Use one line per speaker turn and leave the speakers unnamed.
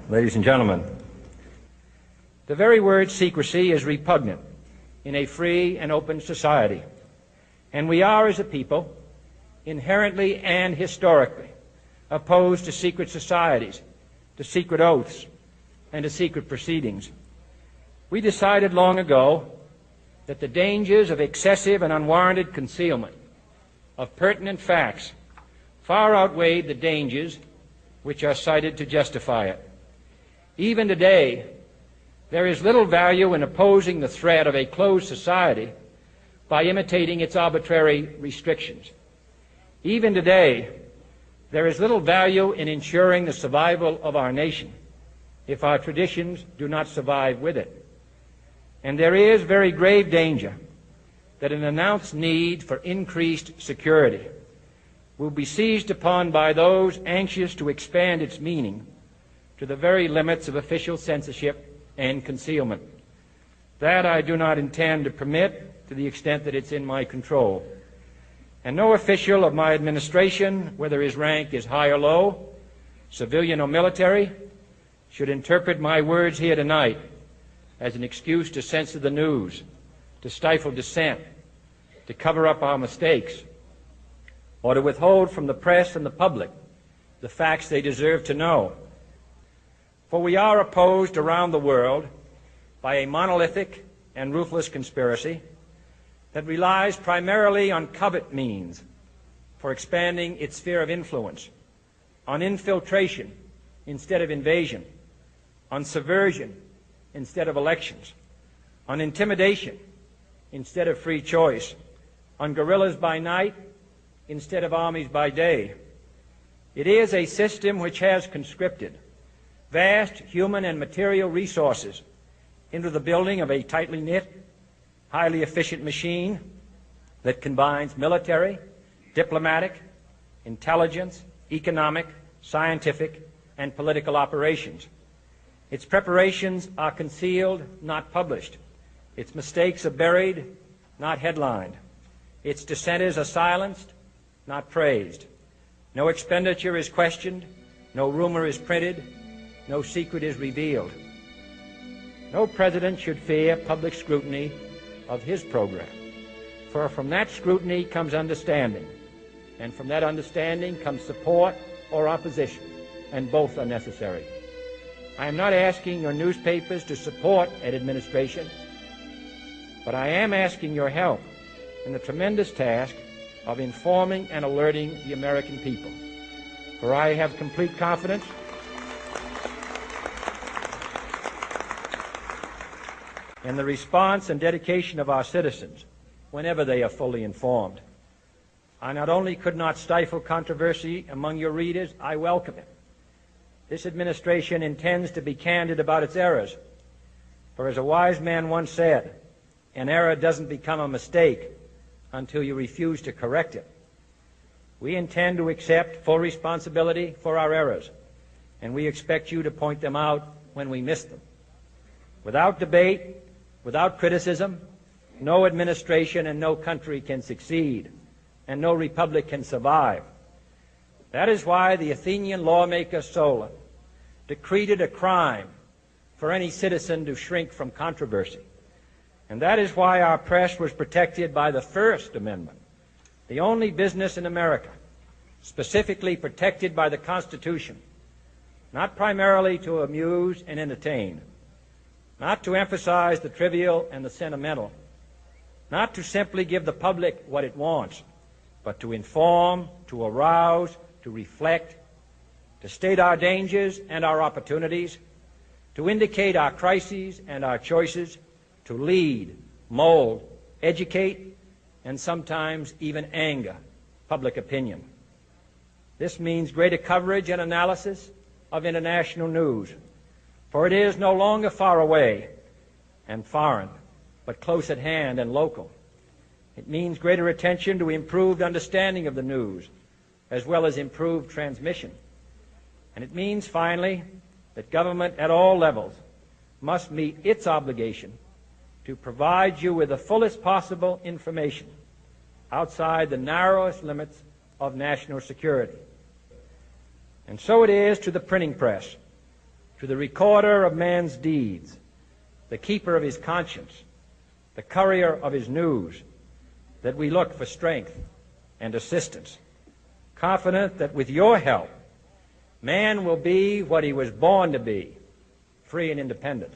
Ladies and gentlemen, the very word secrecy is repugnant in a free and open society, and we are, as a people, inherently and historically opposed to secret societies, to secret oaths, and to secret proceedings. We decided long ago that the dangers of excessive and unwarranted concealment of pertinent facts far outweighed the dangers which are cited to justify it. Even today, there is little value in opposing the threat of a closed society by imitating its arbitrary restrictions. Even today, there is little value in ensuring the survival of our nation if our traditions do not survive with it. And there is very grave danger that an announced need for increased security will be seized upon by those anxious to expand its meaning to the very limits of official censorship and concealment. That I do not intend to permit to the extent that it's in my control. And no official of my administration, whether his rank is high or low, civilian or military, should interpret my words here tonight as an excuse to censor the news, to stifle dissent, to cover up our mistakes, or to withhold from the press and the public the facts they deserve to know. For we are opposed around the world by a monolithic and ruthless conspiracy that relies primarily on covert means for expanding its sphere of influence, on infiltration instead of invasion, on subversion instead of elections, on intimidation instead of free choice, on guerrillas by night instead of armies by day. It is a system which has conscripted vast human and material resources into the building of a tightly knit, highly efficient machine that combines military, diplomatic, intelligence, economic, scientific, and political operations. Its preparations are concealed, not published. Its mistakes are buried, not headlined. Its dissenters are silenced, not praised. No expenditure is questioned, no rumor is printed, no secret is revealed. No president should fear public scrutiny of his program, for from that scrutiny comes understanding, and from that understanding comes support or opposition, and both are necessary. I am not asking your newspapers to support an administration, but I am asking your help in the tremendous task of informing and alerting the American people. For I have complete confidence in the response and dedication of our citizens whenever they are fully informed. I not only could not stifle controversy among your readers, I welcome it. This administration intends to be candid about its errors. For as a wise man once said, an error doesn't become a mistake until you refuse to correct it. We intend to accept full responsibility for our errors, and we expect you to point them out when we miss them. Without debate, without criticism, no administration and no country can succeed, and no republic can survive. That is why the Athenian lawmaker Solon decreed it a crime for any citizen to shrink from controversy. And that is why our press was protected by the First Amendment, the only business in America specifically protected by the Constitution, not primarily to amuse and entertain, not to emphasize the trivial and the sentimental, not to simply give the public what it wants, but to inform, to arouse, to reflect, to state our dangers and our opportunities, to indicate our crises and our choices, to lead, mold, educate, and sometimes even anger public opinion. This means greater coverage and analysis of international news, for it is no longer far away and foreign, but close at hand and local. It means greater attention to improved understanding of the news, as well as improved transmission. And it means, finally, that government at all levels must meet its obligation to provide you with the fullest possible information outside the narrowest limits of national security. And so it is to the printing press, to the recorder of man's deeds, the keeper of his conscience, the courier of his news, that we look for strength and assistance, confident that with your help, man will be what he was born to be, free and independent.